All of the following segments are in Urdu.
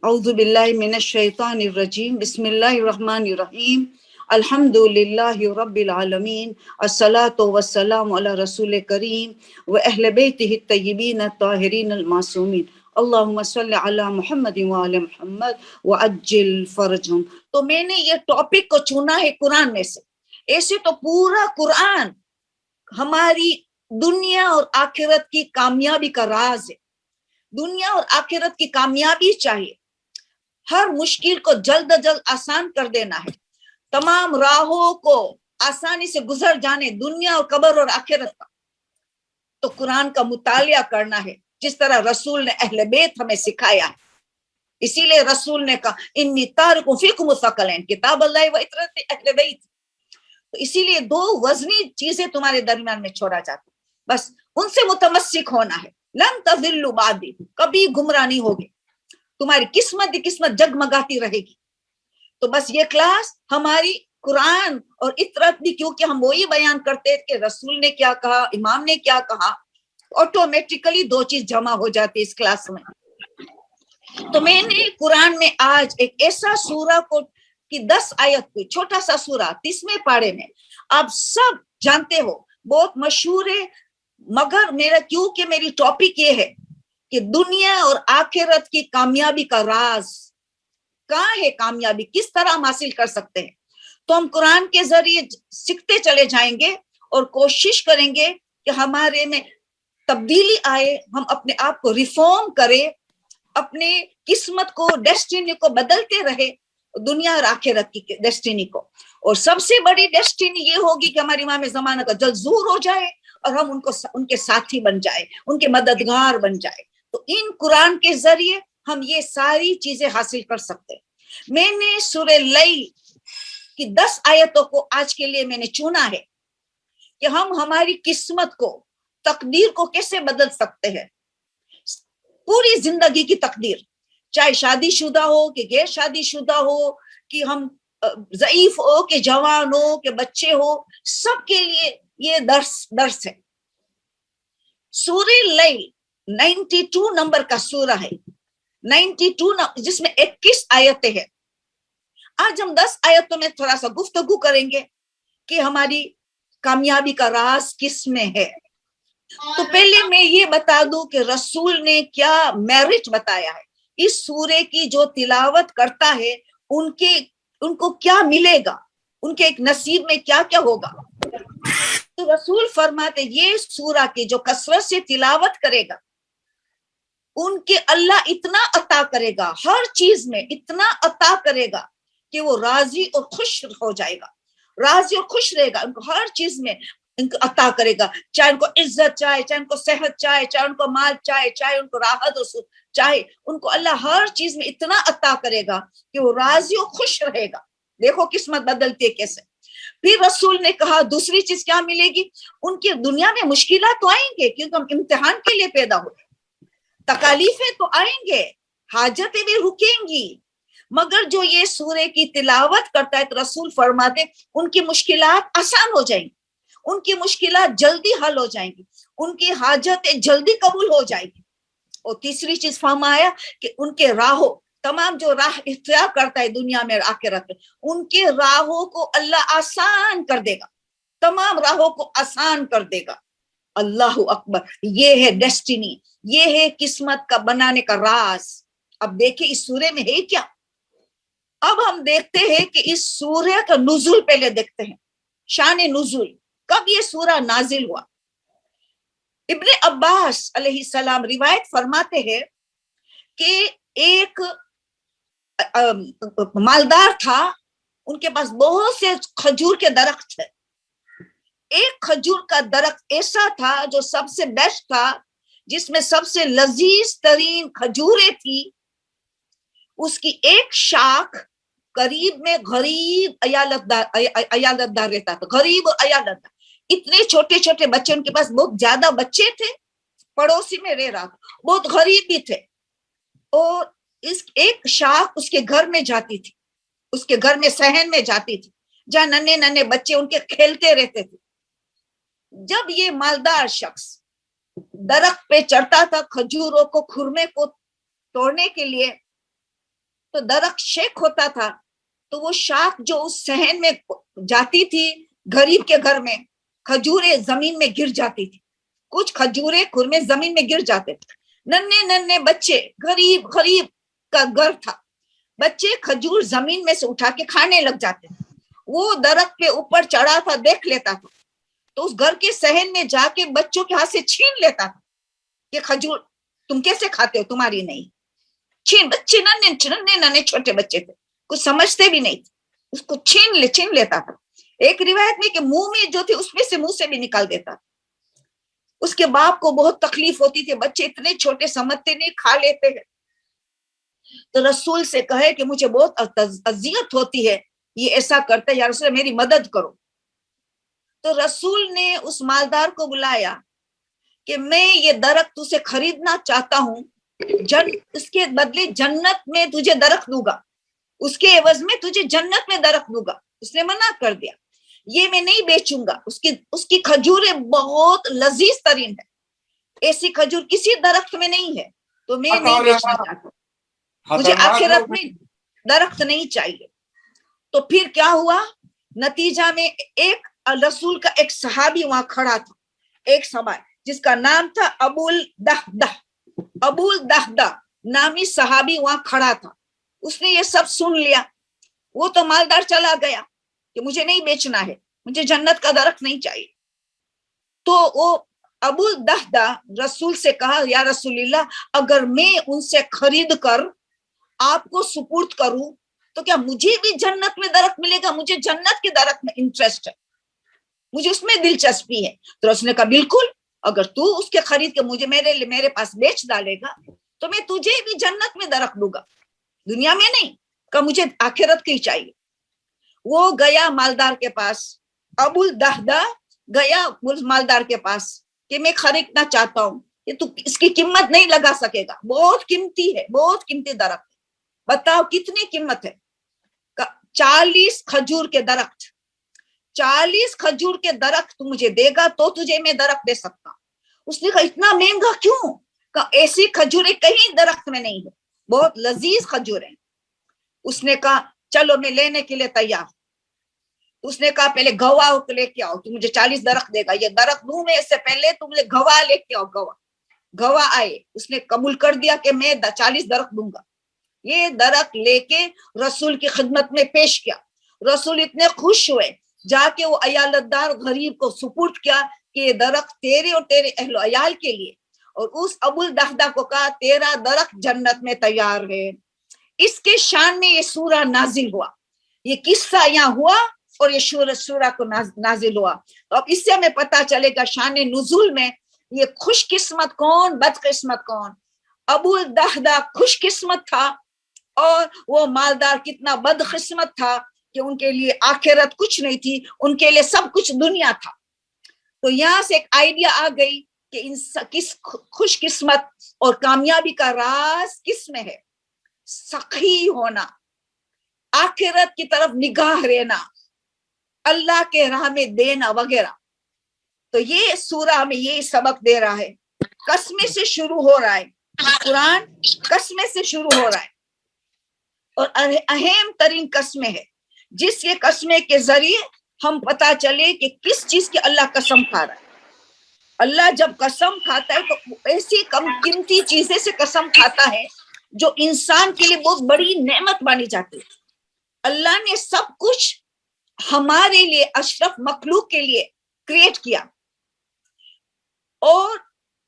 اعوذ باللہ من الشیطان الرجیم بسم اللہ الرحمن الرحیم الحمد للہ رب العالمین الصلاۃ والسلام علی رسول کریم و اہل بیتہ الطیبین الطاہرین المعصومین اللہم صلی علی محمد وعلی محمد وعجل فرجہم۔ تو میں نے یہ ٹاپک کو چنا ہے قرآن میں سے، ایسے تو پورا قرآن ہماری دنیا اور آخرت کی کامیابی کا راز ہے۔ دنیا اور آخرت کی کامیابی چاہیے، ہر مشکل کو جلد از جلد آسان کر دینا ہے، تمام راہوں کو آسانی سے گزر جانے، دنیا اور قبر اور آخرت کا، تو قرآن کا مطالعہ کرنا ہے، جس طرح رسول نے اہل بیت ہمیں سکھایا ہے۔ اسی لیے رسول نے کہا انی تارک فیکم الثقلین، کتاب اللہ و اطرت اہل بیت۔ تو اسی لیے دو وزنی چیزیں تمہارے درمیان میں چھوڑا جاتا، بس ان سے متمسک ہونا ہے۔ لن تضلوا بعدی، کبھی گمراہ نہیں ہوگے، تمہاری قسمت جگمگاتی رہے گی۔ تو بس یہ کلاس ہماری قرآن اور اطرت بھی، کیونکہ ہم وہی بیان کرتے کہ رسول نے کیا کہا، امام نے کیا کہا، آٹومیٹیکلی دو چیز جمع ہو جاتی اس کلاس میں۔ تو میں نے قرآن میں آج ایک ایسا سورہ کو کہ 10 آیت کوئی چھوٹا سا سورہ 30ویں پارے میں، آپ سب جانتے ہو، بہت مشہور ہے، مگر کیونکہ میری ٹاپک یہ ہے کہ دنیا اور آخرت کی کامیابی کا راز کہاں ہے، کامیابی کس طرح ہم حاصل کر سکتے ہیں، تو ہم قرآن کے ذریعے سیکھتے چلے جائیں گے اور کوشش کریں گے کہ ہمارے میں تبدیلی آئے، ہم اپنے آپ کو ریفارم کریں، اپنے قسمت کو، ڈیسٹینی کو بدلتے رہے، دنیا اور آخرت کی ڈیسٹینی کو۔ اور سب سے بڑی ڈیسٹینی یہ ہوگی کہ ہماری امام زمانہ کا جلد ظہور ہو جائے اور ہم ان کے ساتھی بن جائے، ان کے مددگار بن جائے۔ تو ان قرآن کے ذریعے ہم یہ ساری چیزیں حاصل کر سکتے ہیں۔ میں نے سورہ لیل کی 10 آیتوں کو آج کے لیے میں نے چنا ہے کہ ہم ہماری قسمت کو، تقدیر کو کیسے بدل سکتے ہیں، پوری زندگی کی تقدیر، چاہے شادی شدہ ہو کہ غیر شادی شدہ ہو، کہ ہم ضعیف ہو کہ جوان ہو کہ بچے ہو، سب کے لیے یہ درس ہے۔ سورہ لیل 92 نمبر کا سورہ ہے، 92 جس میں 21 آیتیں ہیں۔ آج ہم 10 آیتوں میں تھوڑا سا گفتگو کریں گے کہ ہماری کامیابی کا راز کس میں ہے۔ تو پہلے میں یہ بتا دوں کہ رسول نے کیا میرٹ بتایا ہے، اس سورے کی جو تلاوت کرتا ہے ان کو کیا ملے گا، ان کے ایک نصیب میں کیا کیا ہوگا۔ تو رسول فرماتے یہ سورہ کی جو کثرت سے تلاوت کرے گا، ان کے اللہ اتنا عطا کرے گا، ہر چیز میں اتنا عطا کرے گا کہ وہ راضی اور خوش ہو جائے گا، راضی اور خوش رہے گا، ان کو ہر چیز میں ان کو عطا کرے گا، چاہے ان کو عزت چاہے، چاہے ان کو صحت چاہے، چاہے ان کو مال چاہے، چاہے ان کو راحت چاہے، ان کو اللہ ہر چیز میں اتنا عطا کرے گا کہ وہ راضی اور خوش رہے گا۔ دیکھو قسمت بدلتی ہے کیسے۔ پھر رسول نے کہا دوسری چیز کیا ملے گی، ان کی دنیا میں مشکلات تو آئیں گے کیونکہ ہم امتحان کے لیے پیدا ہوئے، تکالیفیں تو آئیں گے، حاجتیں بھی رکیں گی، مگر جو یہ سورے کی تلاوت کرتا ہے تو رسول فرماتے ان کی مشکلات آسان ہو جائیں گی، ان کی مشکلات جلدی حل ہو جائیں گی، ان کی حاجتیں جلدی قبول ہو جائیں گی۔ اور تیسری چیز فرمایا کہ ان کے راہوں، تمام جو راہ اختیار کرتا ہے دنیا میں اور آخرت میں، ان کے راہوں کو اللہ آسان کر دے گا، تمام راہوں کو آسان کر دے گا۔ اللہ اکبر، یہ ہے ڈیسٹینی، یہ ہے قسمت کا بنانے کا راز۔ اب دیکھیں اس سورے میں ہے کیا۔ اب ہم دیکھتے ہیں کہ اس سورہ کا نزول پہلے دیکھتے ہیں، شان نزول، کب یہ سورہ نازل ہوا۔ ابن عباس علیہ السلام روایت فرماتے ہیں کہ ایک مالدار تھا، ان کے پاس بہت سے کھجور کے درخت تھے۔ ایک کھجور کا درخت ایسا تھا جو سب سے بیسٹ تھا، جس میں سب سے لذیذ ترین کھجوریں تھی۔ اس کی ایک شاخ قریب میں غریب عیالت دار رہتا تھا، غریب اور عیالت دار، اتنے چھوٹے چھوٹے بچے، ان کے پاس بہت زیادہ بچے تھے، پڑوسی میں رہ رہا تھا، بہت غریب بھی تھے۔ اور اس ایک شاخ اس کے گھر میں جاتی تھی، اس کے گھر میں صحن میں جاتی تھی، جہاں ننے ننے بچے ان کے کھیلتے رہتے تھے۔ جب یہ مالدار شخص درخت پہ چڑھتا تھا کھجوروں کو، کھرمے کو توڑنے کے لیے، تو درخت شیک ہوتا تھا تو وہ شاخ جو اس صحن میں جاتی تھی غریب کے گھر میں، کھجورے زمین میں گر جاتی تھی، کچھ کھجورے کھرمے زمین میں گر جاتے تھے. ننھے ننھے بچے، غریب کا گھر تھا، بچے کھجور زمین میں سے اٹھا کے کھانے لگ جاتے تھے. وہ درخت کے اوپر چڑھا تھا، دیکھ لیتا تھا تو اس گھر کے صحن میں جا کے بچوں کے ہاتھ سے چھین لیتا تھا کہ کھجور تم کیسے کھاتے ہو، تمہاری نہیں. چھین، بچے ننھے ننھے چھوٹے بچے تھے، کچھ سمجھتے بھی نہیں تھے، اس کو چھین لیتا تھا. ایک روایت میں کہ منہ میں جو تھی اس میں سے، منہ سے بھی نکال دیتا. اس کے باپ کو بہت تکلیف ہوتی تھی، بچے اتنے چھوٹے سمجھتے نہیں، کھا لیتے ہیں. تو رسول سے کہے کہ مجھے بہت اذیت ہوتی ہے، یہ ایسا کرتا ہے، یا رسول میری مدد کرو. تو رسول نے اس مالدار کو بلایا کہ میں یہ درخت تجھے خریدنا چاہتا ہوں، اس کے بدلے جنت میں تجھے درخت دوں گا، اس کے عوض میں تجھے جنت میں درخت دوں گا. اس نے منع کر دیا، یہ میں نہیں بیچوں گا، اس کی کھجوریں بہت لذیذ ترین ہے، ایسی کھجور کسی درخت میں نہیں ہے، تو میں نہیں بیچنا چاہتا، مجھے آخرت میں درخت نہیں چاہیے. تو پھر کیا ہوا نتیجہ میں، ایک رسول کا ایک صحابی وہاں کھڑا تھا، ایک صحابی جس کا نام تھا ابو الدہدہ نامی صحابی وہاں کھڑا تھا. اس نے یہ سب سن لیا، وہ تو مالدار چلا گیا کہ مجھے نہیں بیچنا ہے، مجھے جنت کا درخت نہیں چاہیے. تو وہ ابو الدہدہ رسول سے کہا، یا رسول اللہ، اگر میں ان سے خرید کر آپ کو سپرد کروں تو کیا مجھے بھی جنت میں درخت ملے گا؟ مجھے جنت کے درخت میں انٹرسٹ ہے، مجھے اس میں دلچسپی ہے. تو رسول نے کہا بالکل، اگر تو اس کے خرید کے مجھے میرے پاس بیچ ڈالے گا تو میں تجھے بھی جنت میں درخت دوں گا، دنیا میں نہیں، کہ مجھے آخرت کی چاہیے. وہ گیا مالدار کے پاس، ابو الدہدہ گیا مالدار کے پاس کہ میں خریدنا چاہتا ہوں، یہ تو اس کی قیمت نہیں لگا سکے گا، بہت قیمتی ہے، بہت قیمتی درخت. بتاؤ کتنی قیمت ہے؟ 40 کھجور کے درخت، 40 کھجور کے درخت مجھے دے گا تو تجھے میں درخت دے سکتا. اس نے کہا اتنا مہنگا کیوں؟ کہ ایسی کھجوریں کہیں درخت میں نہیں ہے، بہت لذیذ کھجوریں. اس نے کہا چلو میں لینے کے لیے تیار. اس نے کہا پہلے گواہ کو لے کے آؤ، تو مجھے 40 درخت دے گا، یہ درخت دوں میں اس سے پہلے تم مجھے گواہ لے کے آؤ. گواہ آئے، اس نے قبول کر دیا کہ میں 40 درخت دوں گا. یہ درخت لے کے رسول کی خدمت میں پیش کیا. رسول اتنے خوش ہوئے، جا کے وہ عیالت دار غریب کو سپرد کیا کہ یہ درخت تیرے اور تیرے اہل و عیال کے لیے. اور اس ابو الدہدہ کو کہا تیرا درخت جنت میں تیار ہے. اس کے شان میں یہ سورہ نازل ہوا، یہ قصہ یہاں ہوا اور یہ سورہ کو نازل ہوا. تو اب اس سے ہمیں پتا چلے گا شان نزول میں یہ خوش قسمت کون، بد قسمت کون. ابو الدہدہ خوش قسمت تھا اور وہ مالدار کتنا بد قسمت تھا کہ ان کے لیے آخرت کچھ نہیں تھی، ان کے لیے سب کچھ دنیا تھا. تو یہاں سے ایک آئیڈیا آ گئی کہ کس خوش قسمت اور کامیابی کا راز کس میں ہے. سخی ہونا، آخرت کی طرف نگاہ رہنا، اللہ کے راہ میں دینا وغیرہ. تو یہ سورہ ہمیں یہ سبق دے رہا ہے. قسمے سے شروع ہو رہا ہے قرآن، قسمے سے شروع ہو رہا ہے اور اہم ترین قسمیں ہے، جس کے قسمے کے ذریعے ہم پتا چلے کہ کس چیز کی اللہ قسم کھا رہا ہے. اللہ جب قسم کھاتا ہے تو ایسی کم قیمتی چیزیں سے قسم کھاتا ہے جو انسان کے لیے بہت بڑی نعمت مانی جاتی ہے. اللہ نے سب کچھ ہمارے لیے، اشرف مخلوق کے لیے کریٹ کیا، اور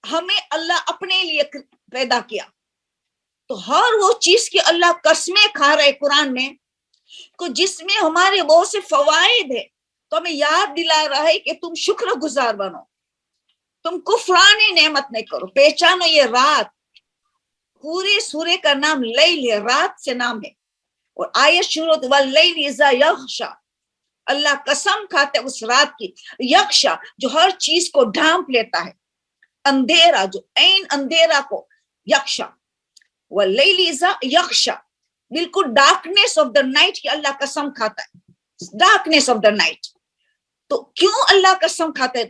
ہمیں اللہ اپنے لیے پیدا کیا. تو ہر وہ چیز کی اللہ قسمیں کھا رہے قرآن میں کو جس میں ہمارے بہت سے فوائد ہے. تو ہمیں یاد دلا رہا ہے کہ تم شکر گزار بنو، تم کفران نعمت نہیں کرو. پہچانو یہ رات، پورے سورے کا نام لیل ہے، رات سے نام ہے. اور آیت شروع واللیل اذا یغشا، اللہ قسم کھاتے اس رات کی، یغشا جو ہر چیز کو ڈھانپ لیتا ہے، اندھیرا جو عین اندھیرا کو یغشا، واللیل اذا یغشا بالکل ڈارکنیس آف دا نائٹ کی اللہ قسم کھاتا ہے، ڈارکنیس آف دا نائٹ. تو کیوں اللہ قسم کھاتا ہے؟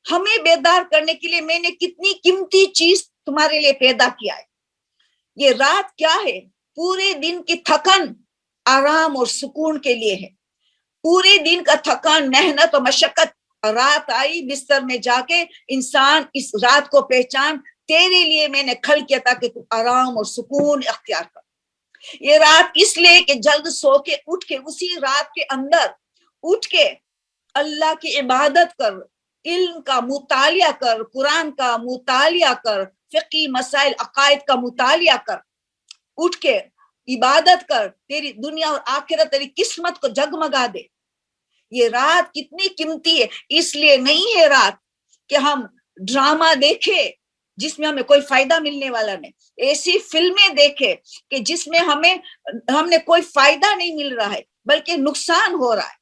ہمیں بیدار کرنے کے لیے میں نے کتنی قیمتی چیز تمہارے لیے پیدا کیا ہے. یہ رات کیا ہے؟ پورے دن کی تھکن آرام اور سکون کے لیے ہے. پورے دن کا تھکان، محنت اور مشقت، رات آئی بستر میں جا کے انسان اس رات کو پہچان، تیرے لیے میں نے کھل کیا تاکہ تو آرام اور سکون اختیار کر. یہ رات اس لیے کہ جلد سو کے اٹھ کے اسی رات کے اندر اٹھ کے اللہ کی عبادت کر، علم کا مطالعہ کر، قرآن کا مطالعہ کر، فقہی مسائل عقائد کا مطالعہ کر، اٹھ کے عبادت کر، تیری دنیا اور آخرت تیری قسمت کو جگمگا دے. یہ رات کتنی قیمتی ہے. اس لیے نہیں ہے رات کہ ہم ڈرامہ دیکھے جس میں ہمیں کوئی فائدہ ملنے والا نہیں، ایسی فلمیں دیکھے کہ جس میں ہم نے کوئی فائدہ نہیں مل رہا ہے بلکہ نقصان ہو رہا ہے.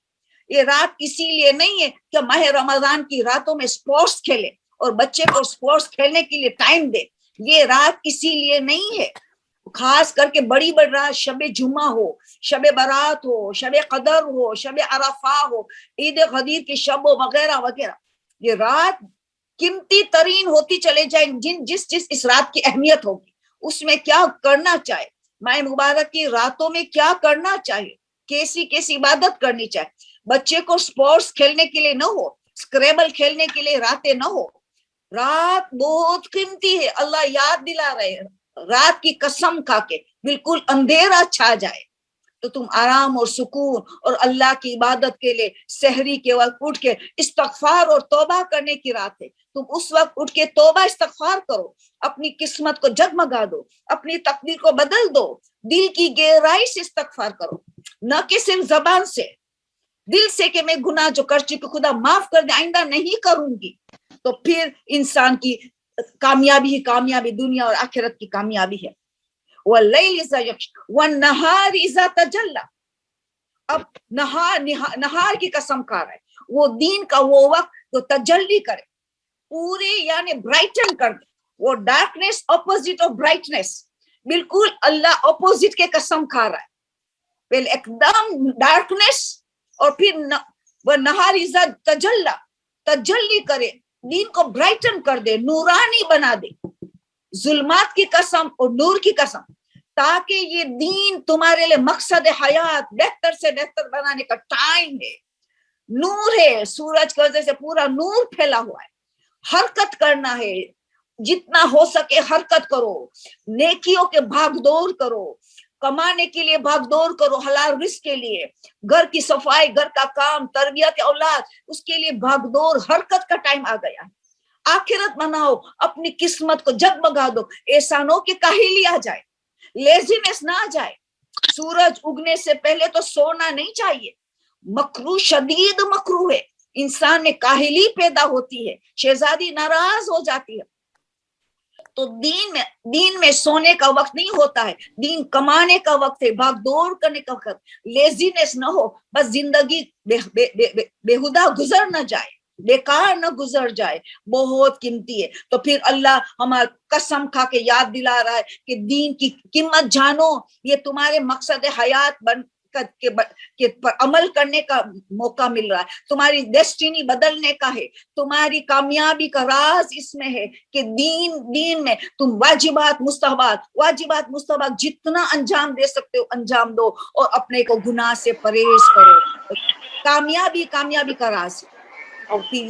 یہ رات اسی لیے نہیں ہے کہ ماہ رمضان کی راتوں میں سپورٹس کھیلے اور بچے کو سپورٹس کھیلنے کے لیے ٹائم دے. یہ رات اسی لیے نہیں ہے. خاص کر کے بڑی بڑی رات، شب جمعہ ہو، شب برات ہو، شب قدر ہو، شب عرفہ ہو، عید غدیر کی شب وغیرہ وغیرہ، یہ رات قیمتی ترین ہوتی چلے جائیں. جس اس رات کی اہمیت ہوگی، اس میں کیا کرنا چاہے، ماہ مبارک کی راتوں میں کیا کرنا چاہیے، کیسی عبادت کرنی چاہیے. بچے کو سپورٹس کھیلنے کے لیے نہ ہو، اسکریبل کھیلنے کے لیے راتیں نہ ہو. رات بہت قیمتی ہے. اللہ یاد دلا رہے ہیں، رات کی قسم کھا کے بالکل اندھیرا چھا جائے تو تم آرام اور سکون اور اللہ کی عبادت کے لیے سحری کے وقت اٹھ کے استغفار اور توبہ کرنے کی رات ہے. تم اس وقت اٹھ کے توبہ استغفار کرو، اپنی قسمت کو جگمگا دو، اپنی تقدیر کو بدل دو، دل کی گہرائی سے استغفار کرو، نہ کہ صرف زبان سے، دل سے کہ میں گناہ جو کر چکی خدا معاف کر دے، آئندہ نہیں کروں گی. تو پھر انسان کی کامیابی ہی کامیابی، دنیا اور آخرت کی کامیابی ہے. وَاللَّيْلِ إِذَا يَغْشَىٰ وَالنَّهَارِ إِذَا تَجَلَّىٰ. اب نہار کی قسم کھا رہا ہے، وہ دین کا وہ وقت جو تجلی کرے، پورے یعنی برائٹن کر دے. وہ ڈارکنیس اپوزٹ آف برائٹنیس، بالکل اللہ اپوزٹ کے قسم کھا رہا ہے. پہلے ایک دم ڈارکنیس اور پھر وہ نہار اذا تجلی، تجلی کرے، دین کو برائٹن کر دے، نورانی بنا دے. ظلمات کی قسم اور نور کی قسم، تاکہ یہ دین تمہارے لیے مقصد حیات بہتر سے بہتر بنانے کا ٹائم ہے. نور ہے، سورج کی وجہ سے پورا نور پھیلا ہوا ہے. حرکت کرنا ہے، جتنا ہو سکے حرکت کرو، نیکیوں کے بھاگ دور کرو، کمانے کے لیے بھاگ دور کرو، حلال رزق کے لیے، گھر کی صفائی، گھر کا کام، تربیت اولاد، اس کے لیے بھاگ دور حرکت کا ٹائم آ گیا ہے. آخرت مناؤ، اپنی قسمت کو جگمگا دو. ایسا نہ کہ کاہلی آ جائے، لیزینس نہ آ جائے. سورج اگنے سے پہلے تو سونا نہیں چاہیے، مکروہ، شدید مکروہ ہے. انسان میں کاہلی پیدا ہوتی ہے، شہزادی ناراض ہو جاتی ہے. تو دین میں سونے کا وقت نہیں ہوتا ہے، دین کمانے کا وقت ہے، بھاگ دوڑ کرنے کا وقت. لیزینس نہ ہو، بس زندگی بےہودہ گزر نہ جائے، بیکار نہ گزر جائے، بہت قیمتی ہے. تو پھر اللہ ہمارا قسم کھا کے یاد دلا رہا ہے کہ دین کی قیمت جانو، یہ تمہارے مقصد حیات بن کے پر عمل کرنے کا موقع مل رہا ہے، تمہاری ڈیسٹینی بدلنے کا ہے. تمہاری کامیابی کا راز اس میں ہے کہ دین میں تم واجبات مستحبات جتنا انجام دے سکتے ہو انجام دو، اور اپنے کو گناہ سے پرہیز کرو. کامیابی کا راز. اور پھر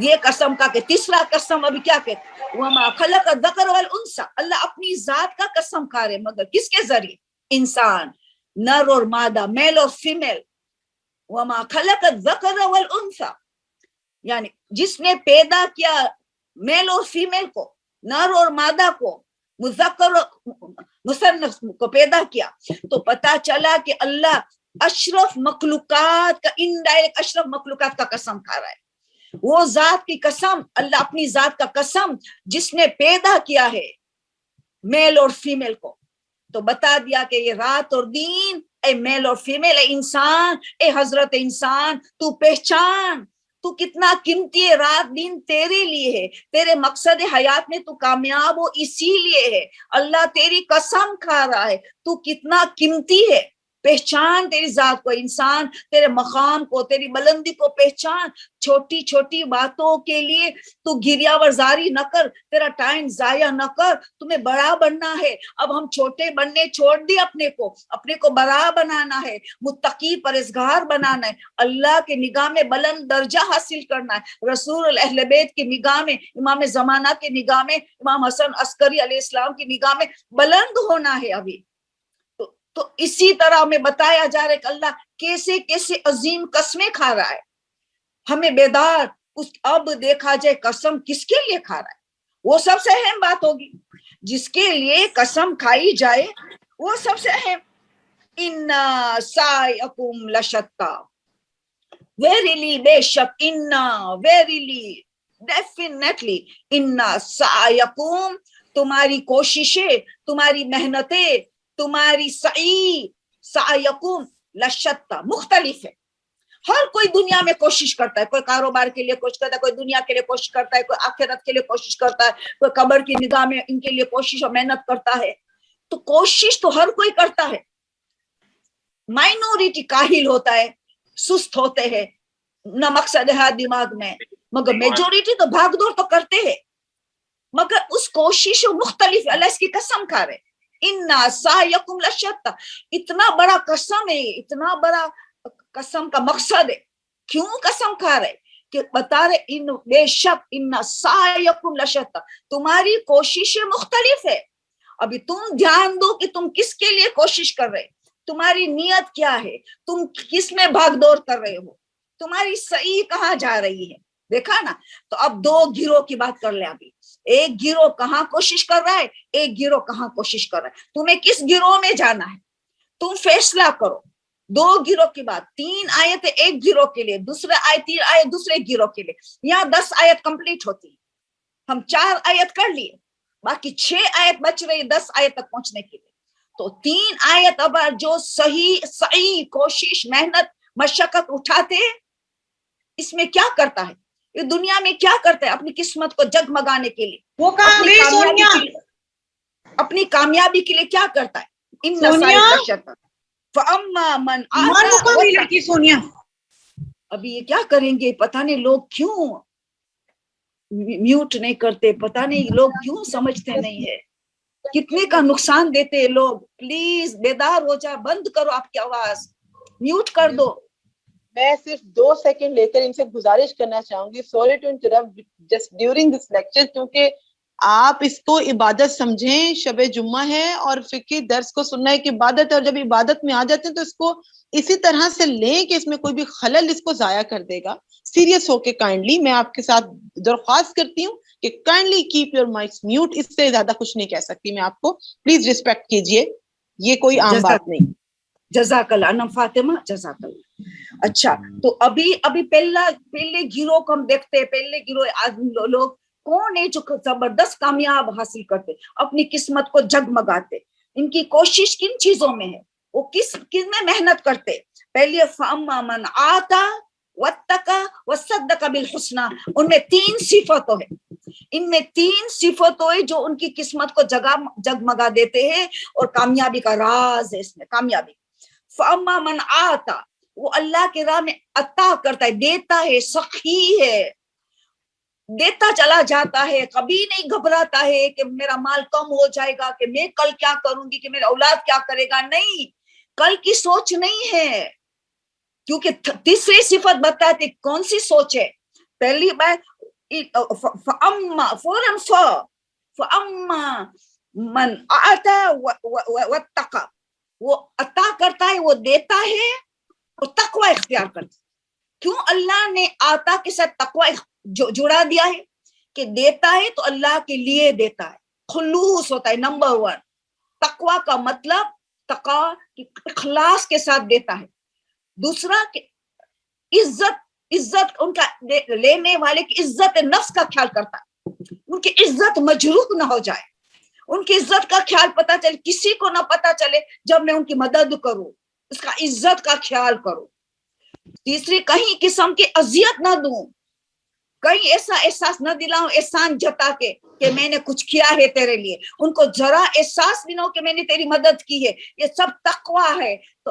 یہ قسم کا کہ تیسرا قسم ابھی کیا کہتے، وَمَا خَلَقَ الذَّكَرَ وَالْأُنثَىٰ. اللہ اپنی ذات کا قسم کھا رہے، مگر کس کے ذریعے؟ انسان، نر اور مادہ، میل اور فیمیل. وَمَا خَلَقَ الذَّكَرَ وَالْأُنثَىٰ، یعنی جس نے پیدا کیا میل اور فیمیل کو، نر اور مادہ کو، مذکر مصنف کو پیدا کیا، تو پتا چلا کہ اللہ اشرف مخلوقات کا، انڈائریکٹ اشرف مخلوقات کا قسم کھا رہا ہے. وہ ذات کی قسم، اللہ اپنی ذات کا قسم جس نے پیدا کیا ہے میل اور فیمیل کو، تو بتا دیا کہ یہ رات اور دین، اے میل اور فیمیل، اے انسان، اے حضرت انسان، تو پہچان تو کتنا قیمتی ہے. رات دن تیرے لیے ہے، تیرے مقصد حیات میں تو کامیاب ہو اسی لیے ہے. اللہ تیری قسم کھا رہا ہے، تو کتنا قیمتی ہے. پہچان تیری ذات کو، انسان تیرے مقام کو، تیری بلندی کو پہچان. چھوٹی چھوٹی باتوں کے لیے تو گریا ورزاری نہ کر، تیرا ٹائم ضائع نہ کر. تمہیں بڑا بننا ہے. اب ہم چھوٹے بننے چھوڑ دی، اپنے کو بڑا بنانا ہے، متقی پرہیزگار بنانا ہے، اللہ کے نگاہ میں بلند درجہ حاصل کرنا ہے، رسول اہل بیت کی نگاہ میں، امام زمانہ کی نگاہ میں، امام حسن عسکری علیہ السلام کی نگاہ میں بلند ہونا ہے. ابھی تو اسی طرح ہمیں بتایا جا رہا ہے کہ اللہ کیسے کیسے عظیم قسمیں کھا رہا ہے. ہمیں بیدار اب دیکھا جائے قسم کس کے لیے کھا رہا ہے، وہ سب سے اہم بات ہوگی. جس کے لیے قسم کھائی جائے وہ سب سے اہم. ان سعیکم لشتی، ویریلی بے شک، ان ویریلی ڈیفینیٹلی، ان سعیکم تمہاری کوششیں، تمہاری محنتیں، تمہاری سعیکم لشتی مختلف ہے. ہر کوئی دنیا میں کوشش کرتا ہے، کوئی کاروبار کے لیے کوشش کرتا ہے، کوئی دنیا کے لیے کوشش کرتا ہے، کوئی آخرت کے لیے کوشش کرتا ہے، کوئی قبر کی نگاہ میں ان کے لیے کوشش اور محنت کرتا ہے. تو کوشش تو ہر کوئی کرتا ہے. مائنورٹی کاہل ہوتا ہے، سست ہوتے ہیں، نہ مقصد ہے دماغ میں، مگر میجورٹی تو بھاگ دوڑ تو کرتے ہیں. مگر اس کوشش مختلف، اللہ اس کی قسم کھا رہے. اِنَّ سَعْيَكُمْ لَشَتَّى، اتنا بڑا قسم ہے، اتنا بڑا قسم کا مقصد ہے. کیوں قسم کھا رہے کہ بتا رہے ان بے شک ان سعیکم لشتی، تمہاری کوششیں مختلف ہے. ابھی تم دھیان دو کہ تم کس کے لیے کوشش کر رہے، تمہاری نیت کیا ہے، تم کس میں بھاگ دوڑ کر رہے ہو، تمہاری صحیح کہاں جا رہی ہے. دیکھا نا. تو اب دو گروہ کی بات کر لیں. ابھی ایک گروہ کہاں کوشش کر رہا ہے، ایک گروہ کہاں کوشش کر رہا ہے. تمہیں کس گروہ میں جانا ہے، تم فیصلہ کرو. دو گروہ کی بات، 3 آیت ایک گروہ کے لیے، دوسرے آیت 3 آیت دوسرے گروہ کے لیے. یہاں 10 آیت کمپلیٹ ہوتی ہے. ہم 4 آیت کر لیے، باقی 6 آیت بچ رہی 10 آیت تک پہنچنے کے لیے. تو 3 آیت اب جو صحیح کوشش، محنت، مشقت اٹھاتے ہیں، اس میں کیا کرتا ہے، یہ دنیا میں کیا کرتا ہے اپنی قسمت کو جگمگانے کے لیے، وہ کہاں گئی سونیا؟ اپنی کامیابی کے لیے کیا کرتا ہے. ان سونیا فَأَمَّا مَنْ مان وہ کہاں گئی لڑکی سونیا؟ ابھی یہ کیا کریں گے، پتہ نہیں لوگ کیوں میوٹ نہیں کرتے، پتہ نہیں لوگ کیوں سمجھتے نہیں ہے، کتنے کا نقصان دیتے ہیں لوگ. پلیز بیدار ہو جا، بند کرو آپ کی آواز، میوٹ کر دو. میں صرف 2 سیکنڈ لے کر ان سے گزارش کرنا چاہوں گی، sorry to interrupt just during this lecture, کیونکہ آپ اس کو عبادت سمجھیں. شب جمعہ ہے اور فقہی درس کو سننا ایک عبادت ہے، اور جب عبادت میں آ جاتے ہیں تو اس کو اسی طرح سے لیں کہ اس میں کوئی بھی خلل اس کو ضائع کر دے گا. سیریس ہو کے کائنڈلی میں آپ کے ساتھ درخواست کرتی ہوں کہ kindly keep your mics mute. اس سے زیادہ کچھ نہیں کہہ سکتی میں آپ کو، پلیز ریسپیکٹ کیجئے، یہ کوئی عام بات نہیں. جزاک اللہ انم فاطمہ، جزاک اللہ. اچھا، تو ابھی پہلے گروہ کو ہم دیکھتے ہیں. پہلے گروہ آدمی لوگ کون ہے جو زبردست کامیاب حاصل کرتے، اپنی قسمت کو جگمگاتے. ان کی کوشش کن چیزوں میں ہے، وہ کس میں محنت کرتے. پہلے فَأَمَّا مَنْ آتَى وَاتَّقَى وَصَدَّقَ بِالْحُسْنَى، ان میں 3 صفتیں ہیں. ان میں 3 صفتیں ہیں جو ان کی قسمت کو جگمگا دیتے ہیں، اور کامیابی کا راز ہے اس میں. کامیابی فَأَمَّا مَنْ آتَى، وہ اللہ کے راہ میں عطا کرتا ہے، دیتا ہے، سخی ہے، دیتا چلا جاتا ہے، کبھی نہیں گھبراتا ہے کہ میرا مال کم ہو جائے گا، کہ میں کل کیا کروں گی، کہ میرا اولاد کیا کرے گا. نہیں، کل کی سوچ نہیں ہے. کیونکہ تیسری صفت بتاتے کون سی سوچ ہے. پہلی بات فَأَمَّا مَنْ آتَى وَاتَّقَى، وہ عطا کرتا ہے، وہ دیتا ہے، اور تقوی اختیار کرتا ہے. کیوں اللہ نے آتا کے ساتھ تقوی جڑا دیا ہے؟ کہ دیتا ہے تو اللہ کے لیے دیتا ہے، خلوص ہوتا ہے. نمبر 1 تقوی کا مطلب تقوی اخلاص کے ساتھ دیتا ہے. دوسرا کہ عزت ان کا لینے والے کی عزت نفس کا خیال کرتا ہے، ان کی عزت مجروح نہ ہو جائے، ان کی عزت کا خیال پتا چلے، کسی کو نہ پتا چلے جب میں ان کی مدد کروں، اس کا عزت کا خیال کروں. تیسری، کہیں قسم کی اذیت نہ دوں، کہیں ایسا احساس نہ دلاؤں احسان جتا کے کہ میں نے کچھ کیا ہے تیرے لیے، ان کو ذرا احساس بھی نہ ہو کہ میں نے تیری مدد کی ہے. یہ سب تقوی ہے. تو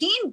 3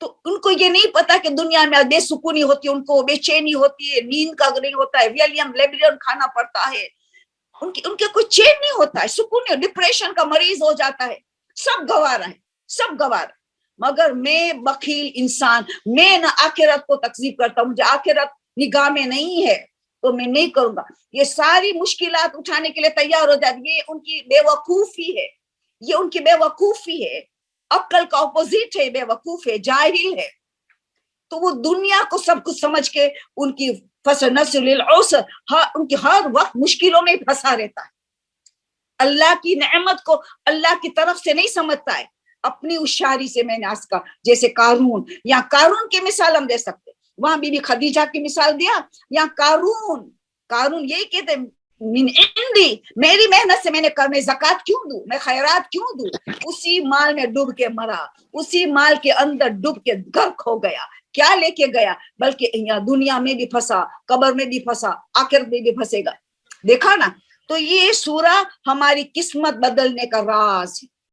تو ان کو یہ نہیں پتا کہ دنیا میں بے سکونی ہوتی ہے، ان کو بے چینی ہوتی ہے، نیند کا نہیں ہوتا ہے، ویلیم لیبرین کھانا پڑتا ہے، ان کے کوئی چین نہیں ہوتا ہے، سکون نہیں، ڈپریشن کا مریض ہو جاتا ہے، سب گوارا ہے، سب گوارا۔ مگر میں بخیل انسان، میں نہ آخرت کو تکذیب کرتا ہوں، مجھے آخرت نگاہ میں نہیں ہے تو میں نہیں کروں گا۔ یہ ساری مشکلات اٹھانے کے لیے تیار ہو جاتی، یہ ان کی بے وقوفی ہے، یہ ان کی بے وقوفی ہے، عقل کا اپوزٹ ہے، بے وقوف ہے، جاہل ہے۔ تو وہ دنیا کو سب کچھ سمجھ کے ان کی فَسَنُيَسِّرُهُ لِلْعُسْرِ، ان کی ہر وقت مشکلوں میں پھنسا رہتا ہے، اللہ کی نعمت کو اللہ کی طرف سے نہیں سمجھتا ہے، اپنی ہوشیاری سے۔ میں نے آج کا جیسے قارون، یا قارون کی مثال ہم دے سکتے، وہاں بی بی خدیجہ کی مثال دیا، یا قارون یہی کہتے من عندی، میری محنت سے میں نے میں زکات کیوں دوں، میں خیرات کیوں دوں، اسی مال میں ڈوب کے مرا، اسی مال کے اندر ڈوب کے غرق ہو گیا۔ کیا لے کے گیا؟ بلکہ یہاں دنیا میں بھی پھنسا، قبر میں بھی پھنسا، آخرت میں بھی پھنسے گا۔ دیکھا نا؟ تو یہ سورہ ہماری قسمت بدلنے کا راز ہے،